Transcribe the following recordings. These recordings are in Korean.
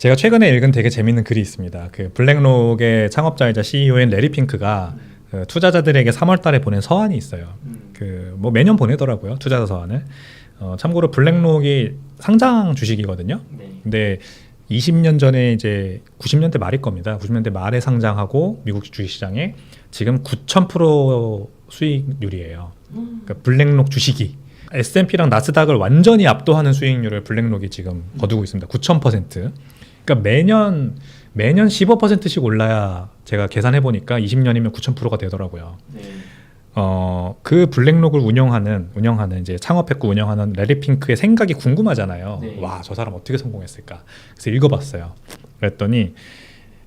제가 최근에 읽은 되게 재밌는 글이 있습니다. 그 블랙록의 창업자이자 CEO인 레리 핑크가 그 투자자들에게 3월 달에 보낸 서한이 있어요. 그 뭐 매년 보내더라고요. 투자자 서한을. 참고로 블랙록이 상장 주식이거든요. 네. 근데 20년 전에 이제 90년대 말일 겁니다. 90년대 말에 상장하고 미국 주식시장에 지금 9,000% 수익률이에요. 그러니까 블랙록 주식이 S&P랑 나스닥을 완전히 압도하는 수익률을 블랙록이 지금 거두고 있습니다. 9,000%. 그러니까 매년 15%씩 올라야 제가 계산해 보니까 20년이면 9,000%가 되더라고요. 네. 그 블랙록을 운영하는 이제 창업했고 운영하는 레리 핑크의 생각이 궁금하잖아요. 네. 와, 저 사람 어떻게 성공했을까? 그래서 읽어봤어요. 그랬더니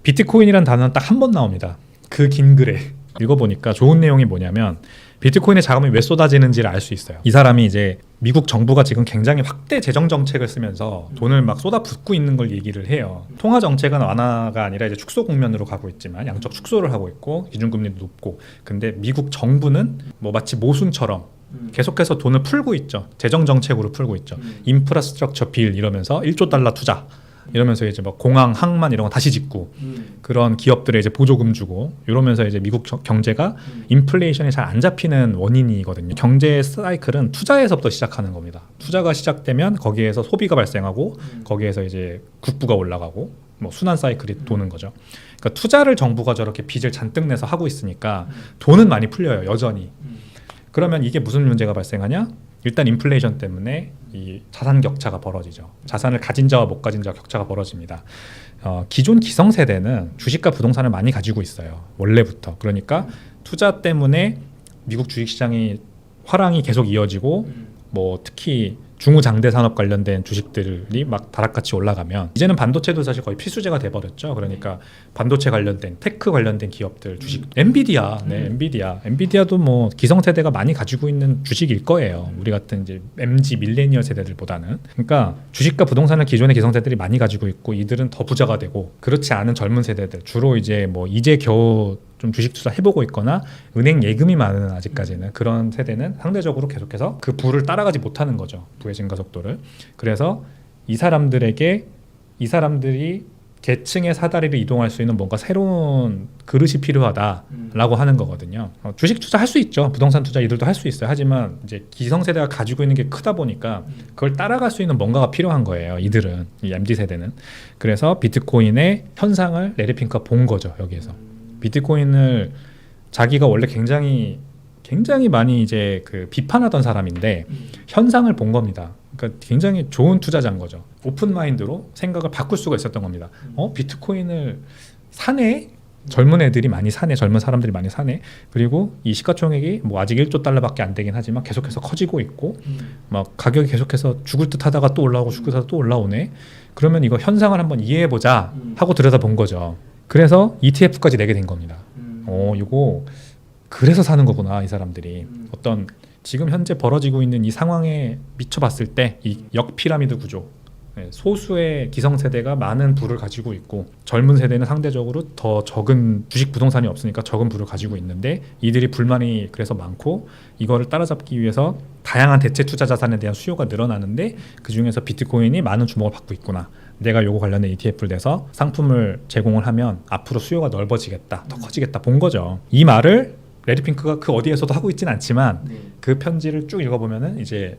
비트코인이란 단어는 딱 한 번 나옵니다. 그 긴 글에 읽어보니까 좋은 내용이 뭐냐면 비트코인의 자금이 왜 쏟아지는지를 알 수 있어요. 이 사람이 이제 미국 정부가 지금 굉장히 확대 재정 정책을 쓰면서 돈을 막 쏟아붓고 있는 걸 얘기를 해요. 통화 정책은 완화가 아니라 이제 축소 국면으로 가고 있지만 양적 축소를 하고 있고 기준금리도 높고, 근데 미국 정부는 뭐 마치 모순처럼 계속해서 돈을 풀고 있죠. 재정 정책으로 풀고 있죠. 인프라스트럭처 빌 이러면서 1조 달러 투자 이러면서 이제 막 공항, 항만 이런 거 다시 짓고 그런 기업들에 이제 보조금 주고 이러면서 이제 미국 경제가 인플레이션이 잘 안 잡히는 원인이거든요. 경제 사이클은 투자에서부터 시작하는 겁니다. 투자가 시작되면 거기에서 소비가 발생하고 거기에서 이제 국부가 올라가고 뭐 순환 사이클이 도는 거죠. 그러니까 투자를 정부가 저렇게 빚을 잔뜩 내서 하고 있으니까 돈은 많이 풀려요, 여전히. 그러면 이게 무슨 문제가 발생하냐? 일단 인플레이션 때문에 이 자산 격차가 벌어지죠. 자산을 가진 자와 못 가진 자와 격차가 벌어집니다. 기존 기성세대는 주식과 부동산을 많이 가지고 있어요. 원래부터. 그러니까 투자 때문에 미국 주식시장이 화랑이 계속 이어지고 뭐 특히 중후장대 산업 관련된 주식들이 막 다락같이 올라가면 이제는 반도체도 사실 거의 필수제가 돼버렸죠. 그러니까 반도체 관련된 테크 관련된 기업들 주식, 엔비디아, 엔비디아도 뭐 기성세대가 많이 가지고 있는 주식일 거예요. 우리 같은 이제 MZ 밀레니얼 세대들보다는. 그러니까 주식과 부동산을 기존의 기성세대들이 많이 가지고 있고 이들은 더 부자가 되고, 그렇지 않은 젊은 세대들 주로 이제 뭐 이제 겨우 좀 주식 투자 해보고 있거나 은행 예금이 많은 아직까지는 그런 세대는 상대적으로 계속해서 그 부를 따라가지 못하는 거죠. 부의 증가 속도를. 그래서 이 사람들이 계층의 사다리를 이동할 수 있는 뭔가 새로운 그릇이 필요하다라고 하는 거거든요. 주식 투자 할 수 있죠. 부동산 투자 이들도 할 수 있어요. 하지만 이제 기성세대가 가지고 있는 게 크다 보니까 그걸 따라갈 수 있는 뭔가가 필요한 거예요. 이들은, 이 MZ세대는. 그래서 비트코인의 현상을 레리 핑크가 본 거죠. 여기에서. 비트코인을 자기가 원래 굉장히 많이 이제 그 비판하던 사람인데 현상을 본 겁니다. 그러니까 굉장히 좋은 투자자인 거죠. 오픈 마인드로 생각을 바꿀 수가 있었던 겁니다. 비트코인을 사네? 젊은 애들이 많이 사네, 젊은 사람들이 많이 사네. 그리고 이 시가총액이 뭐 아직 1조 달러밖에 안 되긴 하지만 계속해서 커지고 있고 막 가격이 계속해서 죽을 듯 하다가 또 올라오고 죽을 듯 하다가 또 올라오네. 그러면 이거 현상을 한번 이해해보자 하고 들여다본 거죠. 그래서 ETF까지 내게 된 겁니다. 이거 그래서 사는 거구나, 이 사람들이. 어떤 지금 현재 벌어지고 있는 이 상황에 미쳐봤을 때 이 역피라미드 구조, 소수의 기성세대가 많은 부를 가지고 있고 젊은 세대는 상대적으로 더 적은 주식 부동산이 없으니까 적은 부를 가지고 있는데 이들이 불만이 그래서 많고 이거를 따라잡기 위해서 다양한 대체 투자 자산에 대한 수요가 늘어나는데 그중에서 비트코인이 많은 주목을 받고 있구나. 내가 요거 관련된 ETF를 내서 상품을 제공을 하면 앞으로 수요가 넓어지겠다, 더 커지겠다 본 거죠. 이 말을 레리 핑크가 그 어디에서도 하고 있진 않지만 그 편지를 쭉 읽어보면은 이제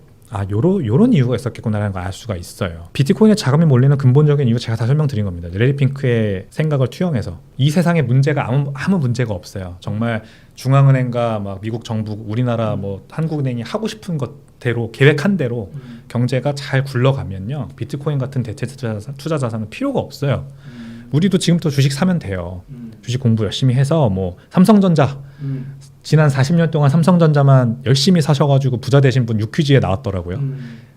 요런 이유가 있었겠구나라는 걸 알 수가 있어요. 비트코인에 자금이 몰리는 근본적인 이유 제가 다 설명드린 겁니다. 레리 핑크의 생각을 투영해서 이 세상에 문제가 아무 문제가 없어요. 정말 중앙은행과 막 미국 정부, 우리나라 뭐 한국은행이 하고 싶은 것대로 계획한 대로 경제가 잘 굴러가면요, 비트코인 같은 대체 투자 자산은 필요가 없어요. 우리도 지금부터 주식 사면 돼요. 주식 공부 열심히 해서 뭐 삼성전자 지난 40년 동안 삼성전자만 열심히 사셔가지고 부자 되신 분 유퀴즈에 나왔더라고요.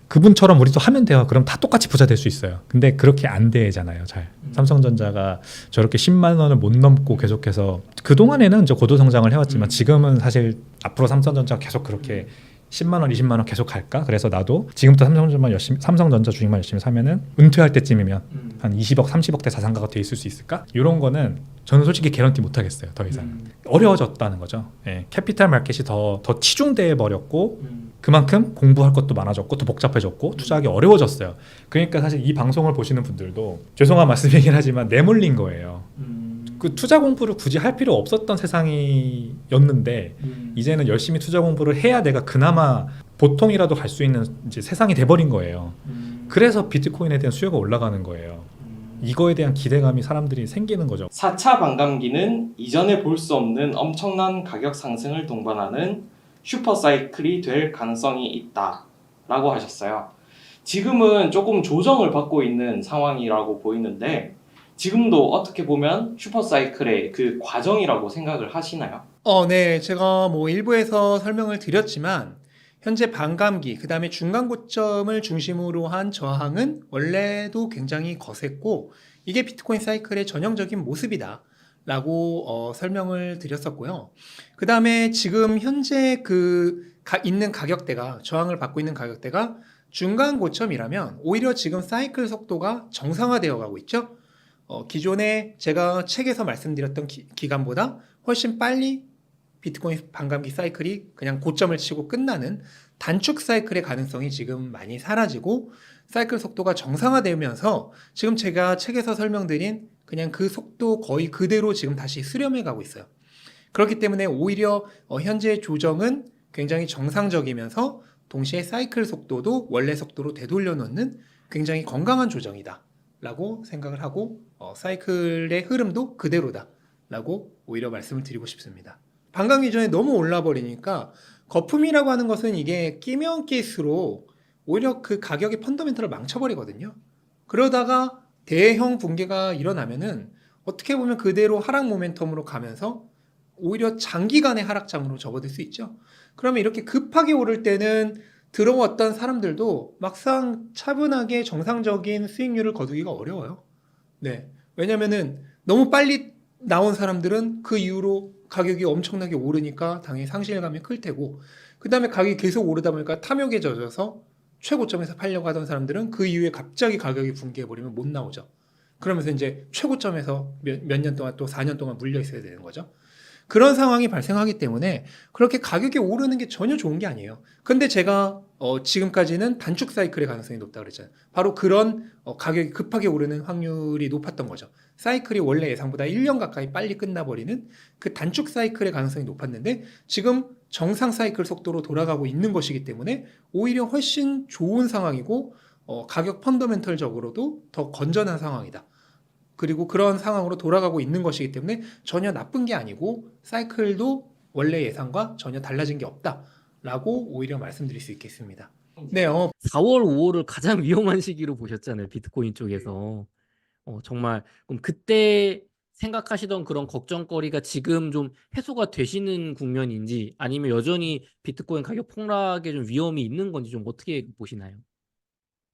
그분처럼 우리도 하면 돼요. 그럼 다 똑같이 부자 될 수 있어요. 근데 그렇게 안 되잖아요. 잘. 삼성전자가 저렇게 10만 원을 못 넘고 계속해서 그동안에는 저 고도 성장을 해왔지만 지금은 사실 앞으로 삼성전자가 계속 그렇게 10만 원, 20만 원 계속 갈까? 그래서 나도 지금부터 삼성전자 주식만 열심히 사면은 은퇴할 때쯤이면 한 20억, 30억대 자산가가 돼 있을 수 있을까? 이런 거는 저는 솔직히 개런티 못 하겠어요. 더 이상. 어려워졌다는 거죠. 예, 캐피탈 마켓이 더 치중돼 버렸고 그만큼 공부할 것도 많아졌고 더 복잡해졌고 투자하기 어려워졌어요. 그러니까 사실 이 방송을 보시는 분들도 죄송한 말씀이긴 하지만 내몰린 거예요. 그 투자 공부를 굳이 할 필요 없었던 세상이었는데 이제는 열심히 투자 공부를 해야 내가 그나마 보통이라도 갈 수 있는 이제 세상이 돼버린 거예요. 그래서 비트코인에 대한 수요가 올라가는 거예요. 이거에 대한 기대감이 사람들이 생기는 거죠. 4차 반감기는 이전에 볼 수 없는 엄청난 가격 상승을 동반하는 슈퍼사이클이 될 가능성이 있다 라고 하셨어요. 지금은 조금 조정을 받고 있는 상황이라고 보이는데 지금도 어떻게 보면 슈퍼사이클의 그 과정이라고 생각을 하시나요? 네. 제가 뭐 일부에서 설명을 드렸지만 현재 반감기, 그다음에 중간 고점을 중심으로 한 저항은 원래도 굉장히 거셌고 이게 비트코인 사이클의 전형적인 모습이다라고 설명을 드렸었고요. 그다음에 지금 현재 있는 가격대가 저항을 받고 있는 가격대가 중간 고점이라면 오히려 지금 사이클 속도가 정상화되어 가고 있죠. 기존에 제가 책에서 말씀드렸던 기간보다 훨씬 빨리 비트코인 반감기 사이클이 그냥 고점을 치고 끝나는 단축 사이클의 가능성이 지금 많이 사라지고 사이클 속도가 정상화되면서 지금 제가 책에서 설명드린 그냥 그 속도 거의 그대로 지금 다시 수렴해 가고 있어요. 그렇기 때문에 오히려 현재 조정은 굉장히 정상적이면서 동시에 사이클 속도도 원래 속도로 되돌려 놓는 굉장히 건강한 조정이다 라고 생각을 하고 사이클의 흐름도 그대로다 라고 오히려 말씀을 드리고 싶습니다. 반감기 전에 너무 올라 버리니까 거품이라고 하는 것은 이게 끼면 낄수록 오히려 그 가격의 펀더멘털을 망쳐버리거든요. 그러다가 대형 붕괴가 일어나면은 어떻게 보면 그대로 하락 모멘텀으로 가면서 오히려 장기간의 하락장으로 접어들 수 있죠. 그러면 이렇게 급하게 오를 때는 들어왔던 사람들도 막상 차분하게 정상적인 수익률을 거두기가 어려워요. 네. 왜냐면은 너무 빨리 나온 사람들은 그 이후로 가격이 엄청나게 오르니까 당연히 상실감이 클 테고, 그 다음에 가격이 계속 오르다 보니까 탐욕에 젖어서 최고점에서 팔려고 하던 사람들은 그 이후에 갑자기 가격이 붕괴해버리면 못 나오죠. 그러면서 이제 최고점에서 몇 년 동안 또 4년 동안 물려 있어야 되는 거죠. 그런 상황이 발생하기 때문에 그렇게 가격이 오르는 게 전혀 좋은 게 아니에요. 근데 제가 지금까지는 단축 사이클의 가능성이 높다고 그랬잖아요. 바로 그런 가격이 급하게 오르는 확률이 높았던 거죠. 사이클이 원래 예상보다 1년 가까이 빨리 끝나버리는 그 단축 사이클의 가능성이 높았는데 지금 정상 사이클 속도로 돌아가고 있는 것이기 때문에 오히려 훨씬 좋은 상황이고 가격 펀더멘털적으로도 더 건전한 상황이다. 그리고 그런 상황으로 돌아가고 있는 것이기 때문에 전혀 나쁜 게 아니고 사이클도 원래 예상과 전혀 달라진 게 없다라고 오히려 말씀드릴 수 있겠습니다. 네, 4월, 5월을 가장 위험한 시기로 보셨잖아요. 비트코인 쪽에서. 정말 그럼 그때 생각하시던 그런 걱정거리가 지금 좀 해소가 되시는 국면인지 아니면 여전히 비트코인 가격 폭락에 좀 위험이 있는 건지 좀 어떻게 보시나요?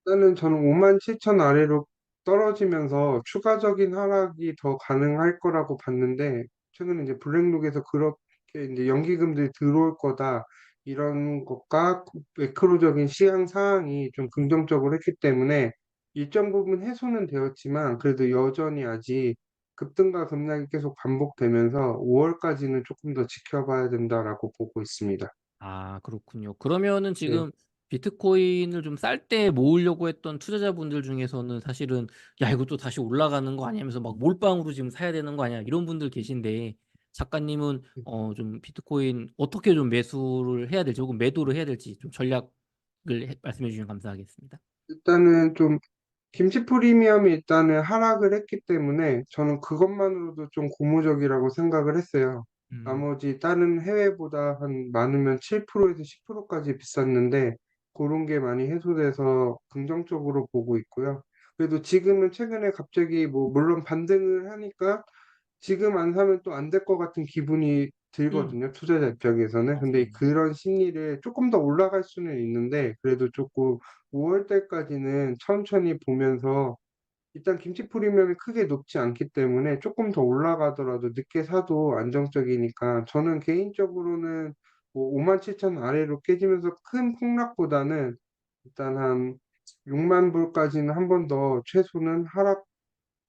일단은 저는 5만 7천 아래로 떨어지면서 추가적인 하락이 더 가능할 거라고 봤는데, 최근에 이제 블랙록에서 그렇게 이제 연기금들이 들어올 거다, 이런 것과 매크로적인 시장 상황이 좀 긍정적으로 했기 때문에 일정 부분 해소는 되었지만, 그래도 여전히 아직 급등과 급락이 계속 반복되면서 5월까지는 조금 더 지켜봐야 된다라고 보고 있습니다. 아, 그렇군요. 그러면은 네. 지금 비트코인을 좀 쌀 때 모으려고 했던 투자자분들 중에서는 사실은 야, 이것도 다시 올라가는 거 아니야 하면서 막 몰빵으로 지금 사야 되는 거 아니야 이런 분들 계신데 작가님은 좀 비트코인 어떻게 좀 매수를 해야 될지 혹은 매도를 해야 될지 좀 전략을 말씀해 주시면 감사하겠습니다. 일단은 좀 김치 프리미엄이 일단은 하락을 했기 때문에 저는 그것만으로도 좀 고무적이라고 생각을 했어요. 음. 나머지 다른 해외보다 한 많으면 7%에서 10%까지 비쌌는데 그런 게 많이 해소돼서 긍정적으로 보고 있고요. 그래도 지금은 최근에 갑자기 뭐 물론 반등을 하니까 지금 안 사면 또 안 될 것 같은 기분이 들거든요. 투자자 입장에서는. 근데 맞아요. 그런 심리를 조금 더 올라갈 수는 있는데 그래도 조금 5월 달까지는 천천히 보면서 일단 김치 프리미엄이 크게 높지 않기 때문에 조금 더 올라가더라도 늦게 사도 안정적이니까 저는 개인적으로는 뭐 5만 7천 아래로 깨지면서 큰 폭락보다는 일단 한 6만 불까지는 한 번 더 최소는 하락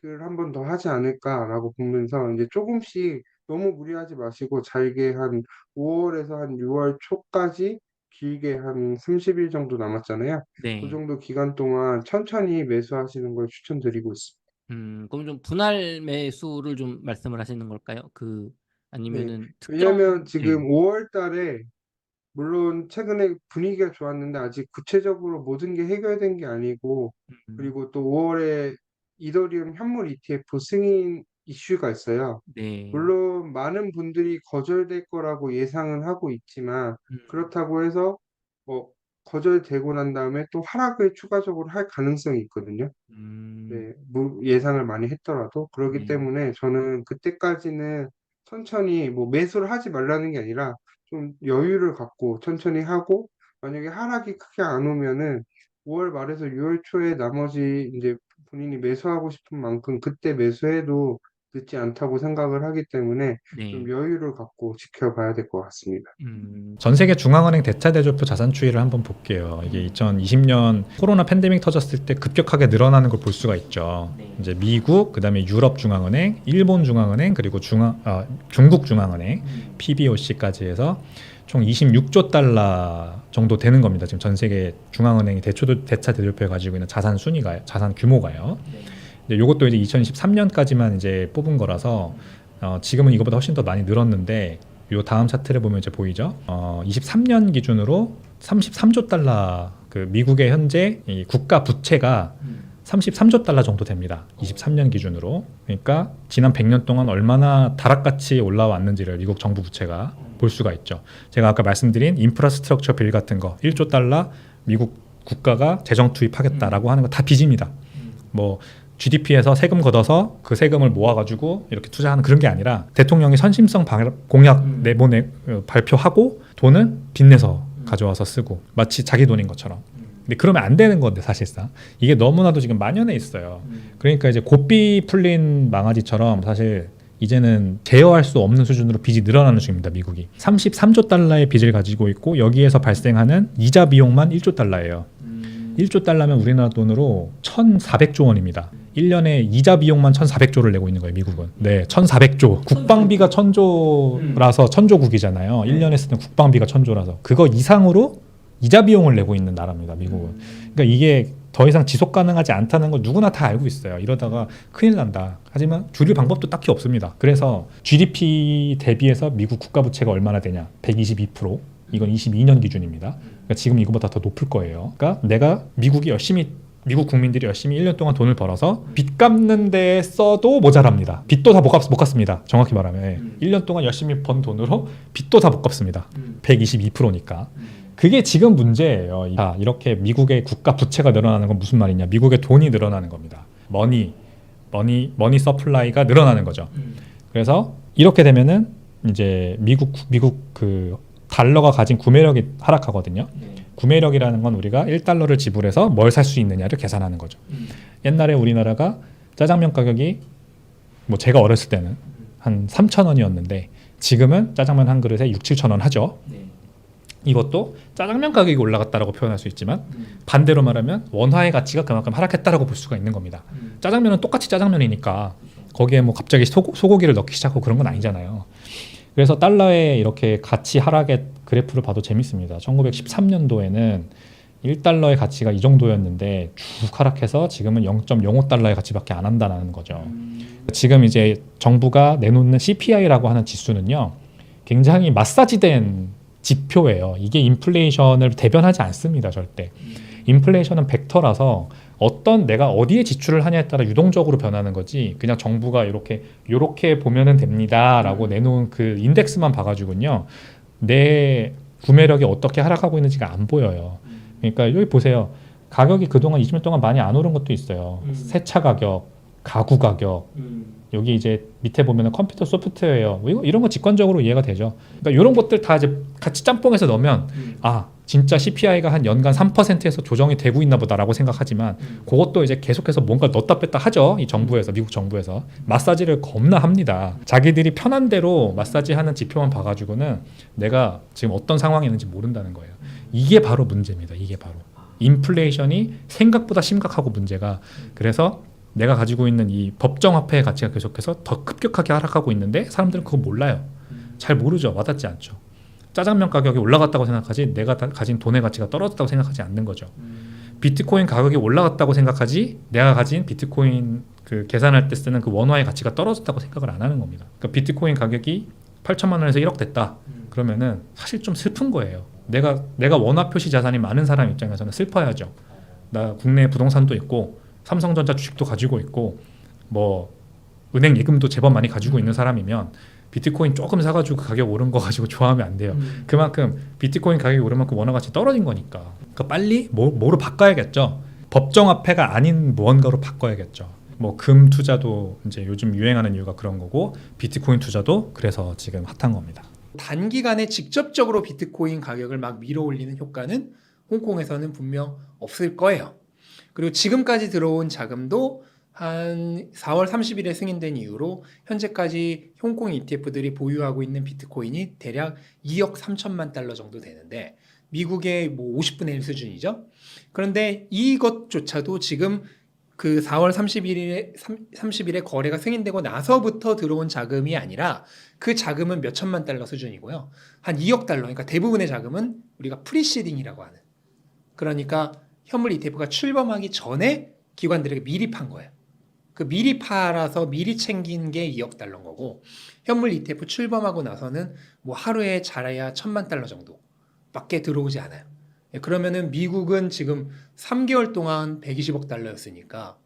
한 번 더 하지 않을까라고 보면서 이제 조금씩 너무 무리하지 마시고 잘게 한 5월에서 한 6월 초까지 길게 한 30일 정도 남았잖아요. 그 네. 정도 기간 동안 천천히 매수하시는 걸 추천드리고 있습니다. 그럼 좀 분할 매수를 좀 말씀을 하시는 걸까요? 네. 아니면은 왜냐면 네. 지금 5월 달에 물론 최근에 분위기가 좋았는데 아직 구체적으로 모든 게 해결된 게 아니고 음, 그리고 또 5월에 이더리움 현물 ETF 승인 이슈가 있어요. 네. 물론 많은 분들이 거절될 거라고 예상은 하고 있지만 음, 그렇다고 해서 뭐 거절되고 난 다음에 또 하락을 추가적으로 할 가능성이 있거든요. 음, 네, 예상을 많이 했더라도 그렇기 네. 때문에 저는 그때까지는 천천히 뭐 매수를 하지 말라는 게 아니라 좀 여유를 갖고 천천히 하고 만약에 하락이 크게 안 오면은 5월 말에서 6월 초에 나머지 이제 본인이 매수하고 싶은 만큼 그때 매수해도 늦지 않다고 생각을 하기 때문에 좀 네. 여유를 갖고 지켜봐야 될 것 같습니다. 전 세계 중앙은행 대차대조표 자산 추이를 한번 볼게요. 이게 음. 2020년 코로나 팬데믹 터졌을 때 급격하게 늘어나는 걸 볼 수가 있죠. 네. 이제 미국, 그다음에 유럽 중앙은행, 일본 중앙은행, 그리고 중국 중앙은행, PBOC까지 해서 총 26조 달러 정도 되는 겁니다. 지금 전 세계 중앙은행이 대차 대조표에 가지고 있는 자산 순위가 자산 규모가요. 네. 근데 이것도 이제 2013년까지만 이제 뽑은 거라서 지금은 이거보다 훨씬 더 많이 늘었는데 요 다음 차트를 보면 이제 보이죠. 23년 기준으로 33조 달러 그 미국의 현재 이 국가 부채가 33조 달러 정도 됩니다. 23년 기준으로. 그러니까 지난 100년 동안 얼마나 다락같이 올라왔는지를 미국 정부 부채가 볼 수가 있죠. 제가 아까 말씀드린 인프라스트럭처 빌 같은 거 1조 달러 미국 국가가 재정 투입하겠다라고 하는 거 다 빚입니다. 뭐 GDP에서 세금 걷어서 그 세금을 모아가지고 이렇게 투자하는 그런 게 아니라 대통령이 선심성 공약 발표하고 돈은 빚내서 가져와서 쓰고 마치 자기 돈인 것처럼. 근데 그러면 안 되는 건데 사실상 이게 너무나도 지금 만연해 있어요. 그러니까 이제 고삐 풀린 망아지처럼 사실 이제는 제어할 수 없는 수준으로 빚이 늘어나는 중입니다. 미국이 33조 달러의 빚을 가지고 있고 여기에서 발생하는 이자 비용만 1조 달러예요. 1조 달러면 우리나라 돈으로 1,400조 원입니다. 1년에 이자 비용만 1,400조를 내고 있는 거예요, 미국은. 네, 1,400조. 국방비가 1,000조라서 1,000조국이잖아요. 1년에 쓰는 국방비가 1,000조라서. 그거 이상으로 이자 비용을 내고 있는 나라입니다, 미국은. 그러니까 이게 더 이상 지속 가능하지 않다는 걸 누구나 다 알고 있어요. 이러다가 큰일 난다. 하지만 줄일 방법도 딱히 없습니다. 그래서 GDP 대비해서 미국 국가 부채가 얼마나 되냐? 122%. 이건 22년 기준입니다. 그러니까 지금 이거보다 더 높을 거예요. 그러니까 내가 미국 국민들이 열심히 1년 동안 돈을 벌어서 빚 갚는 데 써도 모자랍니다. 빚도 다 못 갚습니다. 정확히 말하면 1년 동안 열심히 번 돈으로 빚도 다 못 갚습니다. 122%니까. 그게 지금 문제예요. 자, 이렇게 미국의 국가 부채가 늘어나는 건 무슨 말이냐? 미국의 돈이 늘어나는 겁니다. 머니 서플라이가 늘어나는 거죠. 그래서 이렇게 되면은 이제 미국 그 달러가 가진 구매력이 하락하거든요. 구매력이라는 건 우리가 1달러를 지불해서 뭘 살 수 있느냐를 계산하는 거죠. 옛날에 우리나라가 짜장면 가격이 뭐 제가 어렸을 때는 한 3,000원이었는데 지금은 짜장면 한 그릇에 6, 7,000원 하죠. 이것도 짜장면 가격이 올라갔다라고 표현할 수 있지만 반대로 말하면 원화의 가치가 그만큼 하락했다라고 볼 수가 있는 겁니다. 짜장면은 똑같이 짜장면이니까 거기에 뭐 갑자기 소고기를 넣기 시작하고 그런 건 아니잖아요. 그래서 달러의 이렇게 가치 하락의 그래프를 봐도 재밌습니다. 1913년도에는 1달러의 가치가 이 정도였는데 쭉 하락해서 지금은 0.05달러의 가치밖에 안 한다는 거죠. 지금 이제 정부가 내놓는 CPI라고 하는 지수는요, 굉장히 마사지된 지표예요. 이게 인플레이션을 대변하지 않습니다, 절대. 인플레이션은 벡터라서 내가 어디에 지출을 하냐에 따라 유동적으로 변하는 거지 그냥 정부가 요렇게 보면은 됩니다라고 내놓은 그 인덱스만 봐가지고요 내 구매력이 어떻게 하락하고 있는지가 안 보여요. 그러니까 여기 보세요. 가격이 그동안 20년 동안 많이 안 오른 것도 있어요. 세차 가격, 가구 가격, 여기 이제 밑에 보면은 컴퓨터 소프트웨어 이런 거 직관적으로 이해가 되죠. 그러니까 이런 것들 다 이제 같이 짬뽕해서 넣으면 진짜 CPI가 한 연간 3%에서 조정이 되고 있나 보다라고 생각하지만 그것도 이제 계속해서 뭔가 넣었다 뺐다 하죠. 이 정부에서 미국 정부에서 마사지를 겁나 합니다. 자기들이 편한 대로 마사지하는 지표만 봐가지고는 내가 지금 어떤 상황이 있는지 모른다는 거예요. 이게 바로 문제입니다. 이게 바로 인플레이션이 생각보다 심각하고 문제가 그래서 내가 가지고 있는 이 법정 화폐의 가치가 계속해서 더 급격하게 하락하고 있는데 사람들은 그거 몰라요. 잘 모르죠. 와닿지 않죠. 짜장면 가격이 올라갔다고 생각하지 내가 가진 돈의 가치가 떨어졌다고 생각하지 않는 거죠. 비트코인 가격이 올라갔다고 생각하지 내가 가진 비트코인 그 계산할 때 쓰는 그 원화의 가치가 떨어졌다고 생각을 안 하는 겁니다. 그러니까 비트코인 가격이 8천만 원에서 1억 됐다. 그러면은 사실 좀 슬픈 거예요. 내가 원화 표시 자산이 많은 사람 입장에서는 슬퍼야죠. 나 국내 부동산도 있고 삼성전자 주식도 가지고 있고 뭐 은행 예금도 제법 많이 가지고 있는 사람이면 비트코인 조금 사가지고 그 가격 오른 거 가지고 좋아하면 안 돼요. 그만큼 비트코인 가격이 오른 만큼 원화 가치 떨어진 거니까. 그러니까 빨리 뭐로 바꿔야겠죠. 법정화폐가 아닌 무언가로 바꿔야겠죠. 뭐 금 투자도 이제 요즘 유행하는 이유가 그런 거고 비트코인 투자도 그래서 지금 핫한 겁니다. 단기간에 직접적으로 비트코인 가격을 막 밀어 올리는 효과는 홍콩에서는 분명 없을 거예요. 그리고 지금까지 들어온 자금도 한 4월 30일에 승인된 이후로 현재까지 홍콩 ETF들이 보유하고 있는 비트코인이 대략 2억 3천만 달러 정도 되는데 미국의 뭐 50분의 1 수준이죠. 그런데 이것조차도 지금 그 4월 30일에 거래가 승인되고 나서부터 들어온 자금이 아니라 그 자금은 몇 천만 달러 수준이고요. 한 2억 달러, 그러니까 대부분의 자금은 우리가 프리시딩이라고 하는, 그러니까 현물 ETF가 출범하기 전에 기관들에게 미리 판 거예요. 그 미리 팔아서 미리 챙긴 게 2억 달러인 거고, 현물 ETF 출범하고 나서는 뭐 하루에 잘해야 1,000만 달러 정도밖에 들어오지 않아요. 그러면은 미국은 지금 3개월 동안 120억 달러였으니까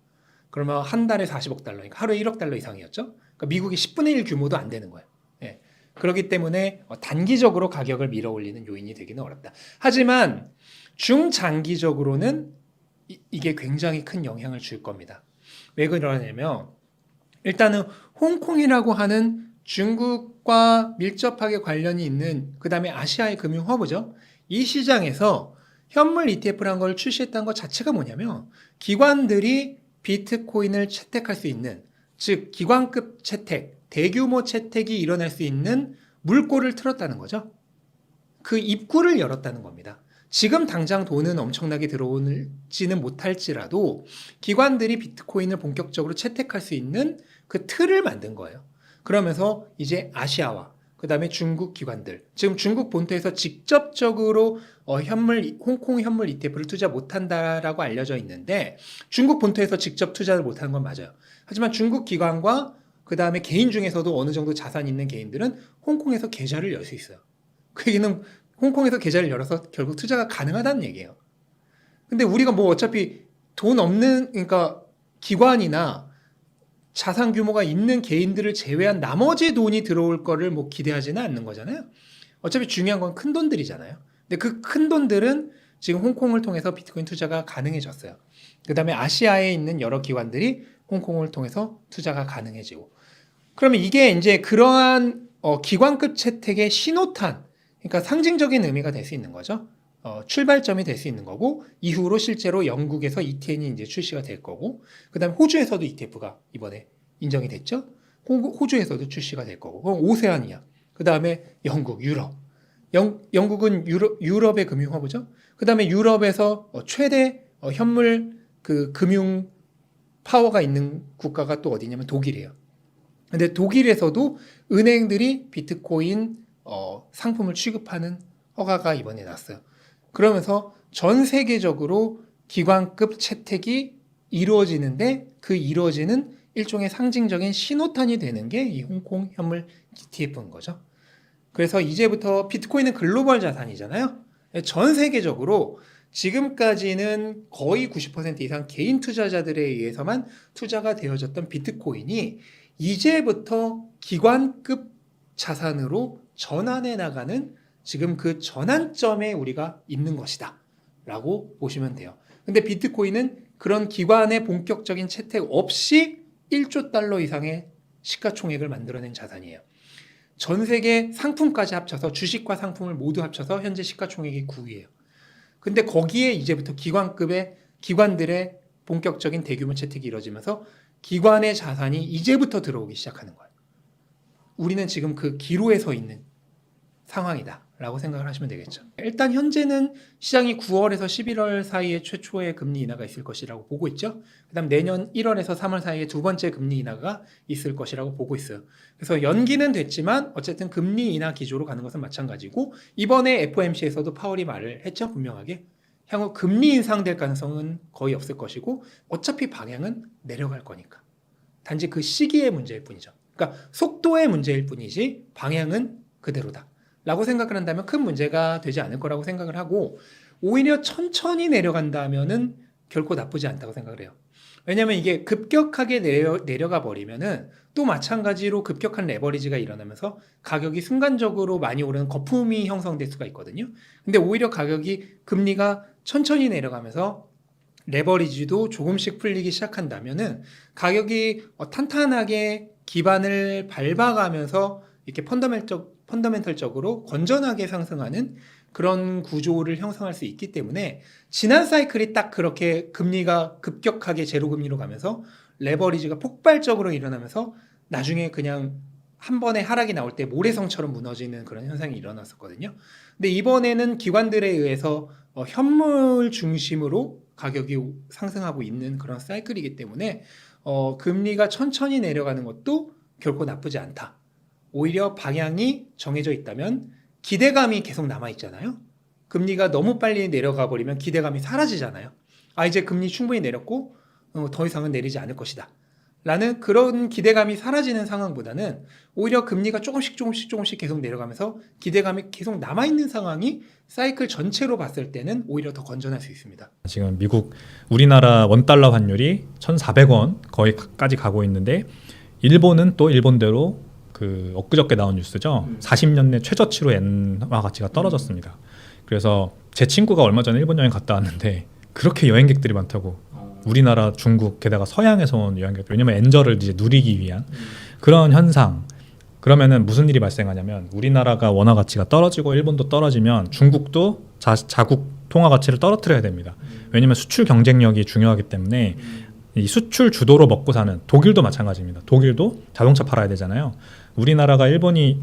그러면 한 달에 40억 달러니까 하루에 1억 달러 이상이었죠. 그러니까 미국이 10분의 1 규모도 안 되는 거예요. 예. 그렇기 때문에 단기적으로 가격을 밀어 올리는 요인이 되기는 어렵다. 하지만 중장기적으로는 이게 굉장히 큰 영향을 줄 겁니다. 왜 그러냐면 일단은 홍콩이라고 하는 중국과 밀접하게 관련이 있는 그 다음에 아시아의 금융 허브죠. 이 시장에서 현물 ETF라는 걸 출시했다는 것 자체가 뭐냐면 기관들이 비트코인을 채택할 수 있는, 즉 기관급 채택, 대규모 채택이 일어날 수 있는 물꼬를 틀었다는 거죠. 그 입구를 열었다는 겁니다. 지금 당장 돈은 엄청나게 들어오지는 못할지라도 기관들이 비트코인을 본격적으로 채택할 수 있는 그 틀을 만든 거예요. 그러면서 이제 아시아와 그 다음에 중국 기관들, 지금 중국 본토에서 직접적으로 홍콩 현물 ETF를 투자 못한다라고 알려져 있는데 중국 본토에서 직접 투자를 못하는 건 맞아요. 하지만 중국 기관과 그 다음에 개인 중에서도 어느 정도 자산 있는 개인들은 홍콩에서 계좌를 열 수 있어요. 그 얘기는 홍콩에서 계좌를 열어서 결국 투자가 가능하다는 얘기예요. 근데 우리가 뭐 어차피 돈 없는, 그러니까 기관이나 자산 규모가 있는 개인들을 제외한 나머지 돈이 들어올 거를 뭐 기대하지는 않는 거잖아요. 어차피 중요한 건 큰 돈들이잖아요. 근데 그 큰 돈들은 지금 홍콩을 통해서 비트코인 투자가 가능해졌어요. 그 다음에 아시아에 있는 여러 기관들이 홍콩을 통해서 투자가 가능해지고. 그러면 이게 이제 그러한 기관급 채택의 신호탄, 그러니까 상징적인 의미가 될 수 있는 거죠. 출발점이 될 수 있는 거고, 이후로 실제로 영국에서 ETN이 이제 출시가 될 거고, 그 다음에 호주에서도 ETF가 이번에 인정이 됐죠. 호주에서도 출시가 될 거고, 그럼 오세아니아, 그 다음에 영국, 유럽. 영국은 유럽의 금융 허브죠. 그 다음에 유럽에서 최대 현물 그 금융 파워가 있는 국가가 또 어디냐면 독일이에요. 근데 독일에서도 은행들이 비트코인 상품을 취급하는 허가가 이번에 났어요. 그러면서 전 세계적으로 기관급 채택이 이루어지는데 그 이루어지는 일종의 상징적인 신호탄이 되는 게 이 홍콩 현물 ETF인 거죠. 그래서 이제부터 비트코인은 글로벌 자산이잖아요. 전 세계적으로 지금까지는 거의 90% 이상 개인 투자자들에 의해서만 투자가 되어졌던 비트코인이 이제부터 기관급 자산으로 전환해 나가는 지금 그 전환점에 우리가 있는 것이다 라고 보시면 돼요. 근데 비트코인은 그런 기관의 본격적인 채택 없이 1조 달러 이상의 시가총액을 만들어낸 자산이에요. 전 세계 상품까지 합쳐서 주식과 상품을 모두 합쳐서 현재 시가총액이 9위예요. 근데 거기에 이제부터 기관들의 본격적인 대규모 채택이 이루어지면서 기관의 자산이 이제부터 들어오기 시작하는 거예요. 우리는 지금 그 기로에 서 있는 상황이다 라고 생각을 하시면 되겠죠. 일단 현재는 시장이 9월에서 11월 사이에 최초의 금리 인하가 있을 것이라고 보고 있죠. 그다음 내년 1월에서 3월 사이에 두 번째 금리 인하가 있을 것이라고 보고 있어요. 그래서 연기는 됐지만 어쨌든 금리 인하 기조로 가는 것은 마찬가지고 이번에 FOMC에서도 파월이 말을 했죠. 분명하게. 향후 금리 인상될 가능성은 거의 없을 것이고 어차피 방향은 내려갈 거니까. 단지 그 시기의 문제일 뿐이죠. 그러니까 속도의 문제일 뿐이지 방향은 그대로다. 라고 생각을 한다면 큰 문제가 되지 않을 거라고 생각을 하고 오히려 천천히 내려간다면은 결코 나쁘지 않다고 생각을 해요. 왜냐하면 이게 급격하게 내려가 버리면은 또 마찬가지로 급격한 레버리지가 일어나면서 가격이 순간적으로 많이 오르는 거품이 형성될 수가 있거든요. 근데 오히려 금리가 천천히 내려가면서 레버리지도 조금씩 풀리기 시작한다면은 가격이 탄탄하게 기반을 밟아가면서 이렇게 펀더멘털적으로 건전하게 상승하는 그런 구조를 형성할 수 있기 때문에 지난 사이클이 딱 그렇게 금리가 급격하게 제로금리로 가면서 레버리지가 폭발적으로 일어나면서 나중에 그냥 한 번에 하락이 나올 때 모래성처럼 무너지는 그런 현상이 일어났었거든요. 근데 이번에는 기관들에 의해서 현물 중심으로 가격이 상승하고 있는 그런 사이클이기 때문에 금리가 천천히 내려가는 것도 결코 나쁘지 않다. 오히려 방향이 정해져 있다면 기대감이 계속 남아있잖아요. 금리가 너무 빨리 내려가 버리면 기대감이 사라지잖아요. 이제 금리 충분히 내렸고 더 이상은 내리지 않을 것이다. 라는 그런 기대감이 사라지는 상황보다는 오히려 금리가 조금씩 계속 내려가면서 기대감이 계속 남아있는 상황이 사이클 전체로 봤을 때는 오히려 더 건전할 수 있습니다. 지금 우리나라 원달러 환율이 1,400원 거의까지 가고 있는데 일본은 또 일본대로 엊그저께 나온 뉴스죠. 40년 내 최저치로 엔화 가치가 떨어졌습니다. 그래서 제 친구가 얼마 전에 일본 여행 갔다 왔는데 그렇게 여행객들이 많다고. 우리나라, 중국, 게다가 서양에서 온 여행객들. 왜냐면 엔저를 이제 누리기 위한 그런 현상. 그러면은 무슨 일이 발생하냐면 우리나라가 원화 가치가 떨어지고 일본도 떨어지면 중국도 자국 통화 가치를 떨어뜨려야 됩니다. 왜냐면 수출 경쟁력이 중요하기 때문에 이 수출 주도로 먹고 사는 독일도 마찬가지입니다. 독일도 자동차 팔아야 되잖아요. 우리나라와 일본이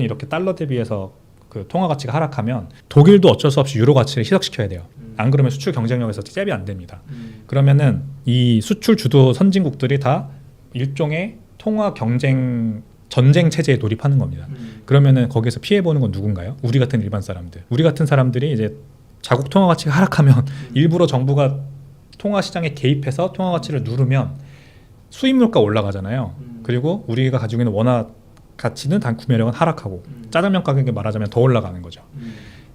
이렇게 달러 대비해서 그 통화 가치가 하락하면 독일도 어쩔 수 없이 유로 가치를 희석시켜야 돼요. 안 그러면 수출 경쟁력에서 잽이 안 됩니다. 그러면은 이 수출 주도 선진국들이 다 일종의 통화 경쟁 전쟁 체제에 돌입하는 겁니다. 그러면은 거기서 피해 보는 건 누군가요? 우리 같은 일반 사람들. 우리 같은 사람들이 이제 자국 통화 가치가 하락하면 일부러 정부가 통화 시장에 개입해서 통화 가치를 누르면 수입 물가 올라가잖아요. 그리고 우리가 가지고 있는 원화 가치는 단 구매력은 하락하고 짜장면 가격이 말하자면 더 올라가는 거죠.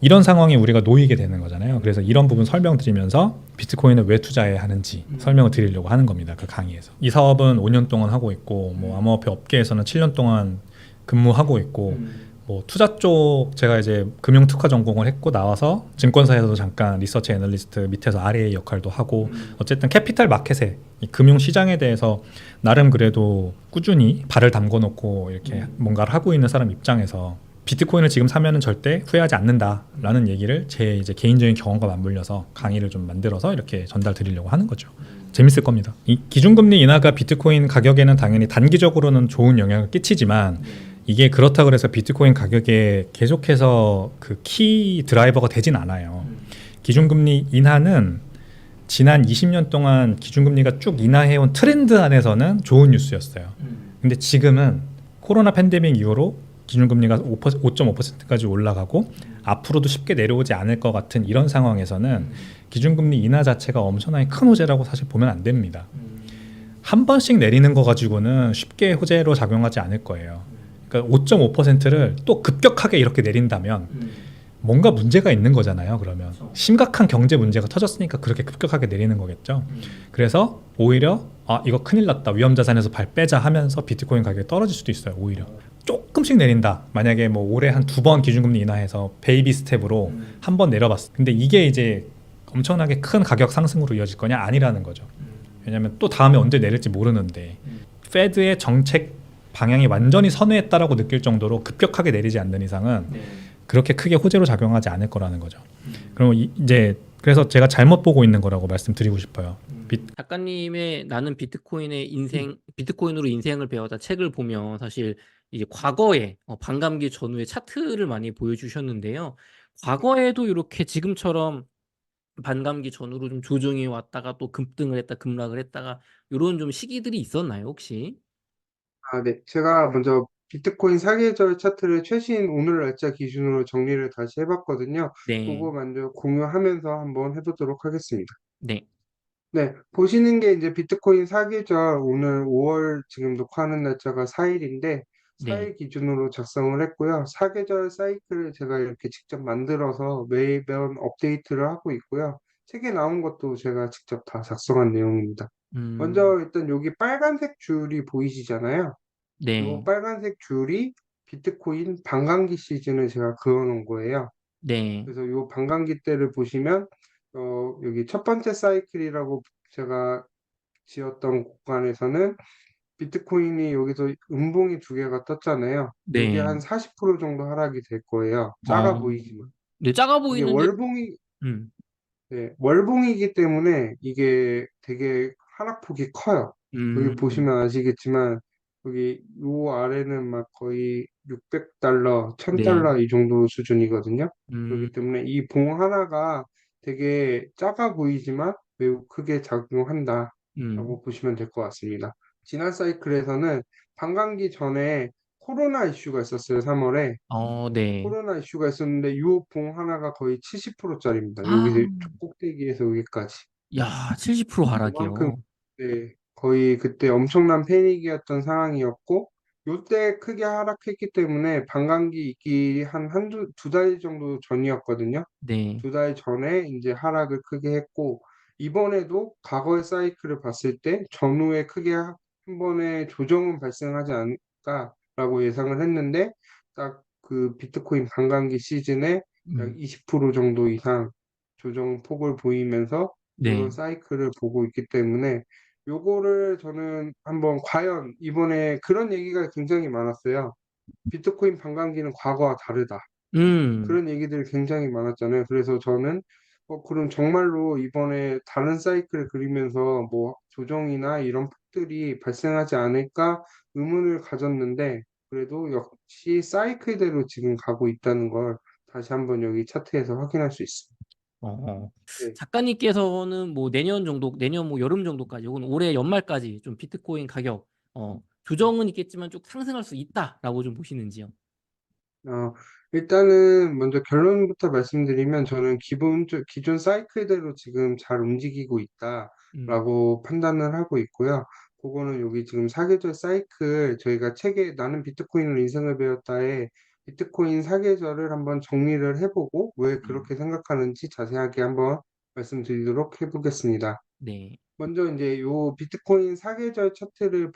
이런 상황에 우리가 놓이게 되는 거잖아요. 그래서 이런 부분 설명드리면서 비트코인을 왜 투자해야 하는지 설명을 드리려고 하는 겁니다. 그 강의에서. 이 사업은 5년 동안 하고 있고 뭐 암호화폐 업계에서는 7년 동안 근무하고 있고 뭐 투자 쪽 제가 이제 금융 특화 전공을 했고 나와서 증권사에서도 잠깐 리서치 애널리스트 밑에서 RA 역할도 하고 어쨌든 캐피탈 마켓에 이 금융 시장에 대해서 나름 그래도 꾸준히 발을 담궈 놓고 이렇게 뭔가를 하고 있는 사람 입장에서 비트코인을 지금 사면은 절대 후회하지 않는다라는 얘기를 제 이제 개인적인 경험과 맞물려서 강의를 좀 만들어서 이렇게 전달 드리려고 하는 거죠. 재밌을 겁니다. 이 기준금리 인하가 비트코인 가격에는 당연히 단기적으로는 좋은 영향을 끼치지만 이게 그렇다고 그래서 비트코인 가격에 계속해서 그 키 드라이버가 되진 않아요. 기준금리 인하는 지난 20년 동안 기준금리가 쭉 인하해온 트렌드 안에서는 좋은 뉴스였어요. 근데 지금은 코로나 팬데믹 이후로 기준금리가 5.5%까지 올라가고 앞으로도 쉽게 내려오지 않을 것 같은 이런 상황에서는 기준금리 인하 자체가 엄청나게 큰 호재라고 사실 보면 안 됩니다. 한 번씩 내리는 거 가지고는 쉽게 호재로 작용하지 않을 거예요. 그러니까 5.5%를 또 급격하게 이렇게 내린다면 뭔가 문제가 있는 거잖아요. 그러면 심각한 경제 문제가 터졌으니까 그렇게 급격하게 내리는 거겠죠. 그래서 오히려 이거 큰일 났다, 위험자산에서 발 빼자 하면서 비트코인 가격이 떨어질 수도 있어요. 오히려 조금씩 내린다. 만약에 뭐 올해 한 2번 기준금리 인하해서 베이비 스텝으로 한 번 내려봤어. 근데 이게 이제 엄청나게 큰 가격 상승으로 이어질 거냐? 아니라는 거죠. 왜냐하면 또 다음에 언제 내릴지 모르는데 페드의 정책 방향이 완전히 선회했다라고 느낄 정도로 급격하게 내리지 않는 이상은 그렇게 크게 호재로 작용하지 않을 거라는 거죠. 그럼 이제 그래서 제가 잘못 보고 있는 거라고 말씀드리고 싶어요. 작가님의 나는 비트코인의 인생, 비트코인으로 인생을 배웠다 책을 보면 사실 이제 과거에 반감기 전후의 차트를 많이 보여주셨는데요. 과거에도 이렇게 지금처럼 반감기 전후로 좀 조정이 왔다가 또 급등을 했다 급락을 했다가 요런 좀 시기들이 있었나요, 혹시? 아, 네. 제가 먼저 비트코인 사계절 차트를 최신 오늘 날짜 기준으로 정리를 다시 해봤거든요. 네. 그거 먼저 공유하면서 한번 해보도록 하겠습니다. 네. 네, 보시는 게 이제 비트코인 사계절 오늘 5월 지금 녹화하는 날짜가 4일인데 네. 4일 기준으로 작성을 했고요. 사계절 사이클을 제가 이렇게 직접 만들어서 매번 업데이트를 하고 있고요. 책에 나온 것도 제가 직접 다 작성한 내용입니다. 음. 먼저 일단 여기 빨간색 줄이 보이시잖아요. 요 네. 빨간색 줄이 비트코인 반감기 시즌을 제가 그어놓은 거예요. 네. 그래서 요 반감기 때를 보시면 여기 첫 번째 사이클이라고 제가 지었던 구간에서는 비트코인이 여기서 음봉이 두 개가 떴잖아요. 요게 네. 한 40% 정도 하락이 될 거예요. 작아 어. 보이지만. 네, 작아 이게 보이는데 월봉이, 음. 네, 월봉이기 때문에 이게 되게 하락폭이 커요. 여기 음. 보시면 아시겠지만 여기 요 아래는 막 거의 600달러, 네. 1000달러 이 정도 수준이거든요. 음. 그렇기 때문에 이 봉 하나가 되게 작아 보이지만 매우 크게 음. 작용한다라고 보시면 될 것 같습니다. 지난 사이클에서는 반감기 전에 코로나 이슈가 있었어요, 3월에. 네. 코로나 이슈가 있었는데 이 봉 하나가 거의 70%짜리입니다. 아. 여기 꼭대기에서 여기까지. 야, 70% 그만큼 하락이요. 네, 거의 그때 엄청난 패닉이었던 상황이었고 요때 크게 하락했기 때문에 반감기 있기 한두 두 달 정도 전이었거든요. 네. 두 달 전에 이제 하락을 크게 했고 이번에도 과거의 사이클을 봤을 때 전후에 크게 한 번에 조정은 발생하지 않을까라고 예상을 했는데 딱 그 비트코인 반감기 시즌에 약 음. 20% 정도 이상 조정 폭을 보이면서 이런 네. 사이클을 보고 있기 때문에 요거를 저는 한번 과연 이번에 그런 얘기가 굉장히 많았어요. 비트코인 반감기는 과거와 다르다. 음. 그런 얘기들이 굉장히 많았잖아요. 그래서 저는 그럼 정말로 이번에 다른 사이클을 그리면서 뭐 조정이나 이런 폭들이 발생하지 않을까 의문을 가졌는데 그래도 역시 사이클대로 지금 가고 있다는 걸 다시 한번 여기 차트에서 확인할 수 있습니다. 어. 네. 작가님께서는 뭐 내년 정도, 내년 뭐 여름 정도까지, 혹은 올해 연말까지 좀 비트코인 가격 조정은 있겠지만 쭉 상승할 수 있다라고 좀 보시는지요? 어, 일단은 먼저 결론부터 말씀드리면 저는 기존 사이클대로 지금 잘 움직이고 음. 있다라고 판단을 하고 있고요. 그거는 여기 지금 사계절 사이클 저희가 책에 나는 비트코인을 인생을 배웠다에 비트코인 사계절을 한번 정리를 해보고 왜 네. 그렇게 생각하는지 자세하게 한번 말씀드리도록 해보겠습니다. 네. 먼저 이제 요 비트코인 사계절 차트를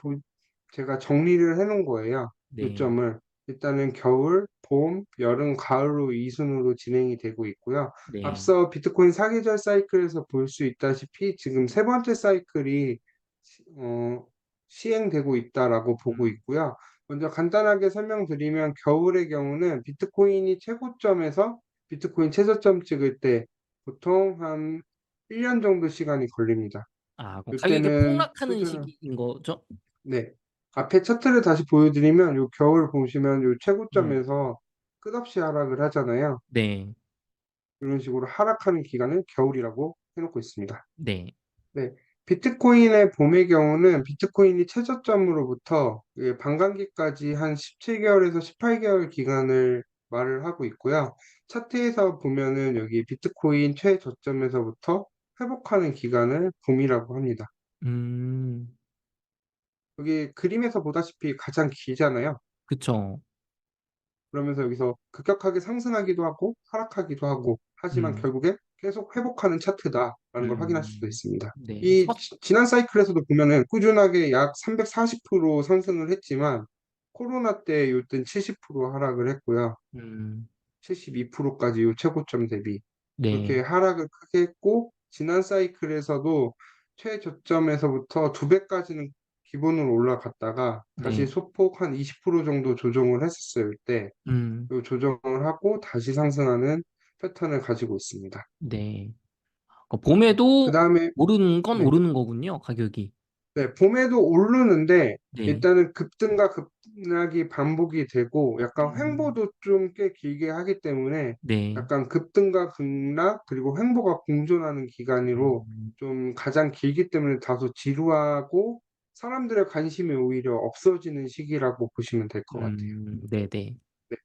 제가 정리를 해놓은 거예요. 네. 요점을. 일단은 겨울, 봄, 여름, 가을로 이 순으로 진행이 되고 있고요. 네. 앞서 비트코인 사계절 사이클에서 볼 수 있다시피 지금 세 번째 사이클이 시행되고 있다라고 보고 음. 있고요. 먼저 간단하게 설명드리면 겨울의 경우는 비트코인이 최고점에서 비트코인 최저점 찍을 때 보통 한 1년 정도 시간이 걸립니다. 그럼 가격이 이때는 폭락하는 꾸준한 시기인 거죠? 네. 앞에 차트를 다시 보여드리면 요 겨울 보시면 요 음. 최고점에서 끝없이 하락을 하잖아요. 네. 이런 식으로 하락하는 기간을 겨울이라고 해놓고 있습니다. 네. 네. 비트코인의 봄의 경우는 비트코인이 최저점으로부터 반감기까지 한 17개월에서 18개월 기간을 말을 하고 있고요. 차트에서 보면은 여기 비트코인 최저점에서부터 회복하는 기간을 봄이라고 합니다. 음. 여기 그림에서 보다시피 가장 길잖아요. 그쵸. 그러면서 여기서 급격하게 상승하기도 하고 하락하기도 하고 하지만 음. 결국에 계속 회복하는 차트다라는 걸 확인할 수도 음. 있습니다. 네. 이 지난 사이클에서도 보면은 꾸준하게 약 340% 상승을 했지만 코로나 때 요땐 70% 하락을 했고요. 음. 72%까지 요 최고점 대비 그렇게 네. 하락을 크게 했고 지난 사이클에서도 최저점에서부터 두 배까지는 기본으로 올라갔다가 다시 네. 소폭 한 20% 정도 조정을 했었어요. 이때 음. 요 조정을 하고 다시 상승하는 패턴을 가지고 있습니다. 네. 그 봄에도 다음에 오르는 건 네, 오르는 거군요, 가격이. 네, 봄에도 오르는데 네. 일단은 급등과 급락이 반복이 되고 약간 음, 횡보도 좀 꽤 길게 하기 때문에 네. 약간 급등과 급락 그리고 횡보가 공존하는 기간으로 음, 좀 가장 길기 때문에 다소 지루하고 사람들의 관심이 오히려 없어지는 시기라고 보시면 될 것 같아요. 네네. 네,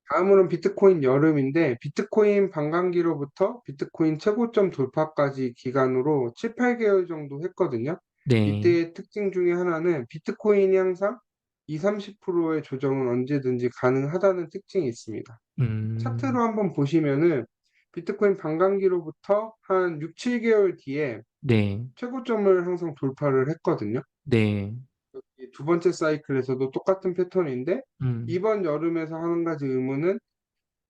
다음으로는 비트코인 여름인데 비트코인 반감기로부터 비트코인 최고점 돌파까지 기간으로 7, 8개월 정도 했거든요. 네. 이때의 특징 중에 하나는 비트코인이 항상 2, 30%의 조정은 언제든지 가능하다는 특징이 있습니다. 차트로 음, 한번 보시면은 비트코인 반감기로부터 한 6, 7개월 뒤에 네. 최고점을 항상 돌파를 했거든요. 네. 이두 번째 사이클에서도 똑같은 패턴인데 음, 이번 여름에서 한 가지 의문은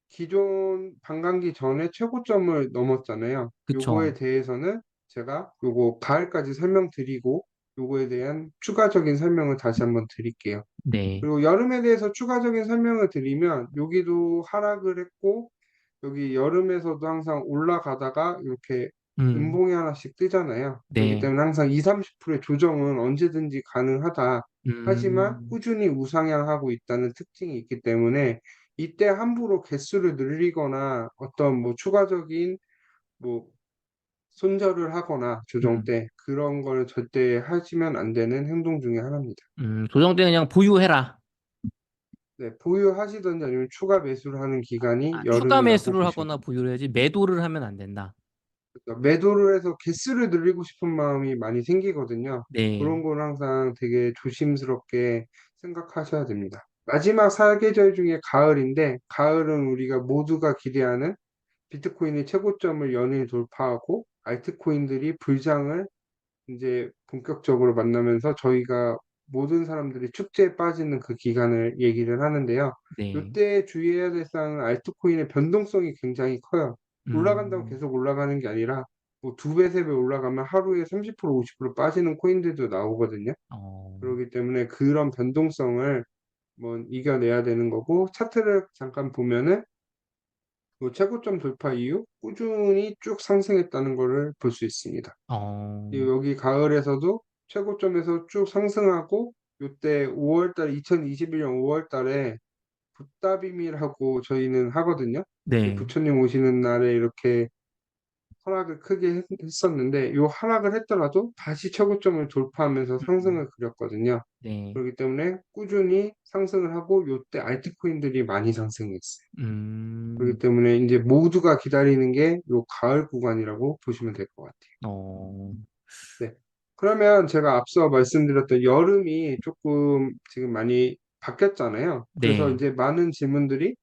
기존 반감기 전에 최고점을 넘었잖아요. 요거에 그쵸. 대해서는 제가 요거 가을까지 설명드리고 요거에 대한 추가적인 설명을 다시 한번 드릴게요. 네. 그리고 여름에 대해서 추가적인 설명을 드리면 여기도 하락을 했고 여기 여름에서도 항상 올라가다가 이렇게 음, 음봉이 하나씩 뜨잖아요. 그렇기 네. 때문에 항상 2, 30%의 조정은 언제든지 가능하다. 하지만 음, 꾸준히 우상향하고 있다는 특징이 있기 때문에 이때 함부로 개수를 늘리거나 어떤 뭐 추가적인 뭐 손절을 하거나 조정 음, 때 그런 걸 절대 하시면 안 되는 행동 중에 하나입니다. 조정 때 그냥 보유해라. 네, 보유하시든지 아니면 추가 매수를 하는 기간이 추가 여름이라고 매수를 보시면 하거나 보유를 해야지 매도를 하면 안 된다. 됩니다. 매도를 해서 개수를 늘리고 싶은 마음이 많이 생기거든요. 네. 그런 걸 항상 되게 조심스럽게 생각하셔야 됩니다. 마지막 사계절 중에 가을인데, 가을은 우리가 모두가 기대하는 비트코인의 최고점을 연일 돌파하고 알트코인들이 불장을 이제 본격적으로 만나면서 저희가 모든 사람들이 축제에 빠지는 그 기간을 얘기를 하는데요. 네. 이때 주의해야 될 사항은 알트코인의 변동성이 굉장히 커요. 올라간다고 음, 계속 올라가는 게 아니라 뭐 두 배, 세 배 올라가면 하루에 30%, 50% 빠지는 코인들도 나오거든요. 어, 그렇기 때문에 그런 변동성을 뭐 이겨내야 되는 거고 차트를 잠깐 보면은 그 최고점 돌파 이후 꾸준히 쭉 상승했다는 것을 볼 수 있습니다. 어, 그리고 여기 가을에서도 최고점에서 쭉 상승하고 요때 5월 달 2021년 5월 달에 붓다비밀하고 저희는 하거든요. 이 네. 부처님 오시는 날에 이렇게 하락을 크게 했었는데 요 하락을 했더라도 다시 최고점을 돌파하면서 음, 상승을 그렸거든요. 네. 그렇기 때문에 꾸준히 상승을 하고 요때 알트코인들이 많이 상승했어요. 그렇기 음, 때문에 이제 모두가 기다리는 게 요 가을 구간이라고 보시면 될 것 같아요. 어, 네. 그러면 제가 앞서 말씀드렸던 여름이 조금 지금 많이 바뀌었잖아요. 그래서 네. 이제 많은 질문들이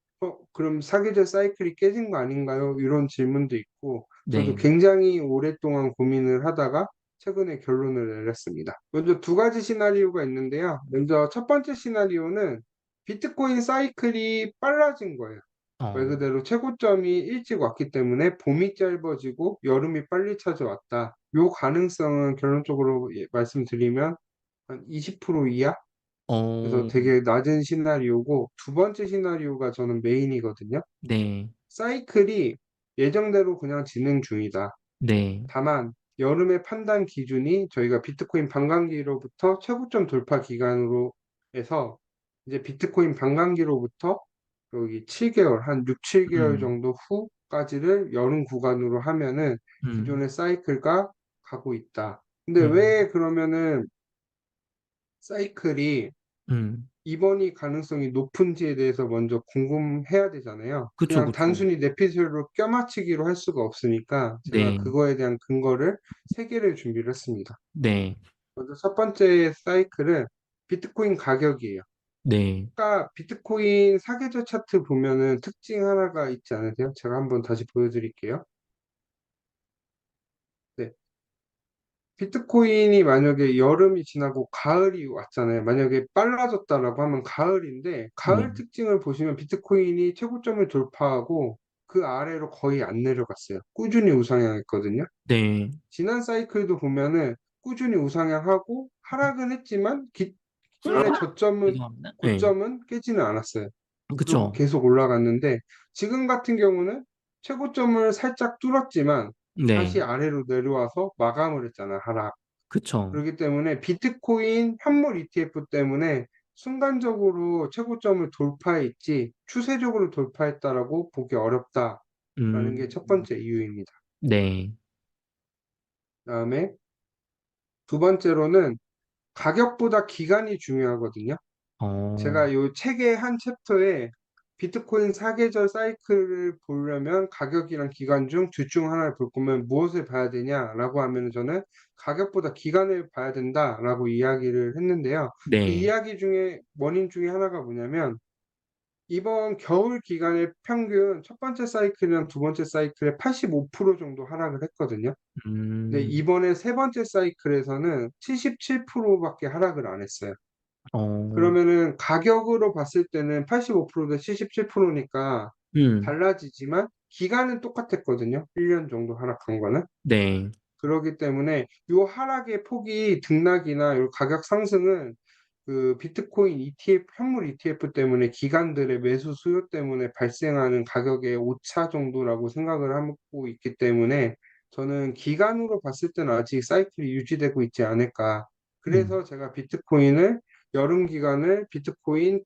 그럼 사계절 사이클이 깨진 거 아닌가요? 이런 질문도 있고 저도 네. 굉장히 오랫동안 고민을 하다가 최근에 결론을 내렸습니다. 먼저 두 가지 시나리오가 있는데요. 먼저 첫 번째 시나리오는 비트코인 사이클이 빨라진 거예요. 말 어, 그대로 최고점이 일찍 왔기 때문에 봄이 짧아지고 여름이 빨리 찾아왔다. 요 가능성은 결론적으로 말씀드리면 한 20% 이하? 그래서 어, 되게 낮은 시나리오고 두 번째 시나리오가 저는 메인이거든요. 네. 사이클이 예정대로 그냥 진행 중이다. 네. 다만 여름의 판단 기준이 저희가 비트코인 반감기로부터 최고점 돌파 기간으로 해서 이제 비트코인 반감기로부터 여기 7개월, 한 6, 7개월 음, 정도 후까지를 여름 구간으로 하면은 음, 기존의 사이클과 가고 있다. 근데 음, 왜 그러면은 사이클이 음. 이번이 가능성이 높은지에 대해서 먼저 궁금해야 되잖아요. 그쵸, 그냥 그쵸. 단순히 내피셜로 껴맞추기로 할 수가 없으니까 제가 네. 그거에 대한 근거를 세 개를 준비를 했습니다. 네. 먼저 첫 번째 사이클은 비트코인 가격이에요. 네. 아까 비트코인 사계절 차트 보면은 특징 하나가 있지 않으세요? 제가 한번 다시 보여드릴게요. 네. 비트코인이 만약에 여름이 지나고 가을이 왔잖아요. 만약에 빨라졌다라고 하면 가을인데, 가을 네. 특징을 보시면 비트코인이 최고점을 돌파하고 그 아래로 거의 안 내려갔어요. 꾸준히 우상향했거든요. 네. 지난 사이클도 보면은 꾸준히 우상향하고 하락은 했지만 기존의 저점은, 죄송합니다. 네. 고점은 깨지는 않았어요. 그리고 그쵸. 계속 올라갔는데, 지금 같은 경우는 최고점을 살짝 뚫었지만 다시 네. 아래로 내려와서 마감을 했잖아요, 하락. 그쵸. 그렇기 때문에 비트코인 현물 ETF 때문에 순간적으로 최고점을 돌파했지 추세적으로 돌파했다라고 보기 어렵다라는 게 첫 번째 이유입니다. 네. 그다음에 두 번째로는 가격보다 기간이 중요하거든요. 어, 제가 이 책의 한 챕터에 비트코인 사계절 사이클을 보려면 가격이랑 기간 중 둘 중 하나를 볼 거면 무엇을 봐야 되냐라고 하면 저는 가격보다 기간을 봐야 된다라고 이야기를 했는데요. 그 네. 이야기 중에 원인 중에 하나가 뭐냐면 이번 겨울 기간의 평균 첫 번째 사이클이랑 두 번째 사이클에 85% 정도 하락을 했거든요. 근데 음, 이번에 세 번째 사이클에서는 77%밖에 하락을 안 했어요. 어, 그러면은 가격으로 봤을 때는 85%대 77%니까 음, 달라지지만 기간은 똑같았거든요. 1년 정도 하락한 거는. 네. 그렇기 때문에 이 하락의 폭이 등락이나 요 가격 상승은 그 비트코인 ETF, 현물 ETF 때문에 기관들의 매수 수요 때문에 발생하는 가격의 오차 정도라고 생각을 하고 있기 때문에 저는 기간으로 봤을 때는 아직 사이클이 유지되고 있지 않을까. 음. 그래서 제가 비트코인을 여름 기간을 비트코인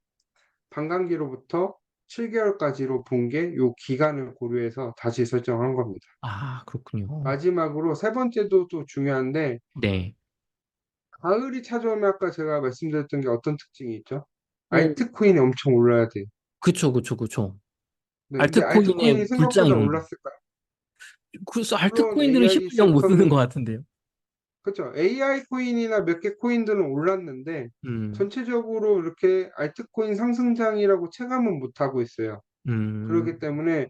반감기로부터 7개월까지로 본 게 요 기간을 고려해서 다시 설정한 겁니다. 아, 그렇군요. 마지막으로 세 번째도 또 중요한데 네. 가을이 찾아오면 아까 제가 말씀드렸던 게 어떤 특징이 있죠? 오, 알트코인이 엄청 올라야 돼요. 그쵸, 그쵸, 그쵸. 네, 근데 알트코인이 알트코인의 생각보다 불장입니다. 올랐을까요? 그래서 물론 알트코인들은 AI 10분량 못 쓰는 것 섹터는 같은데요. 그렇죠. AI 코인이나 몇 개 코인들은 올랐는데 음, 전체적으로 이렇게 알트코인 상승장이라고 체감은 못 하고 있어요. 그렇기 음, 때문에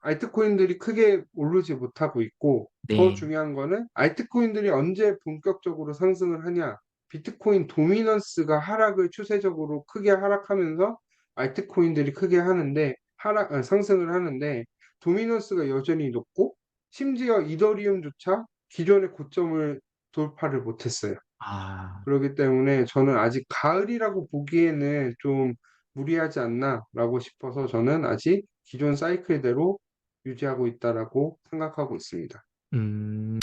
알트코인들이 크게 오르지 못하고 있고 더 네. 중요한 거는 알트코인들이 언제 본격적으로 상승을 하냐. 비트코인 도미넌스가 하락을 추세적으로 크게 하락하면서 알트코인들이 크게 하는데 상승을 하는데 도미넌스가 여전히 높고 심지어 이더리움조차 기존의 고점을 돌파를 못했어요. 아, 그렇기 때문에 저는 아직 가을이라고 보기에는 좀 무리하지 않나라고 싶어서 저는 아직 기존 사이클대로 유지하고 있다라고 생각하고 있습니다. 음.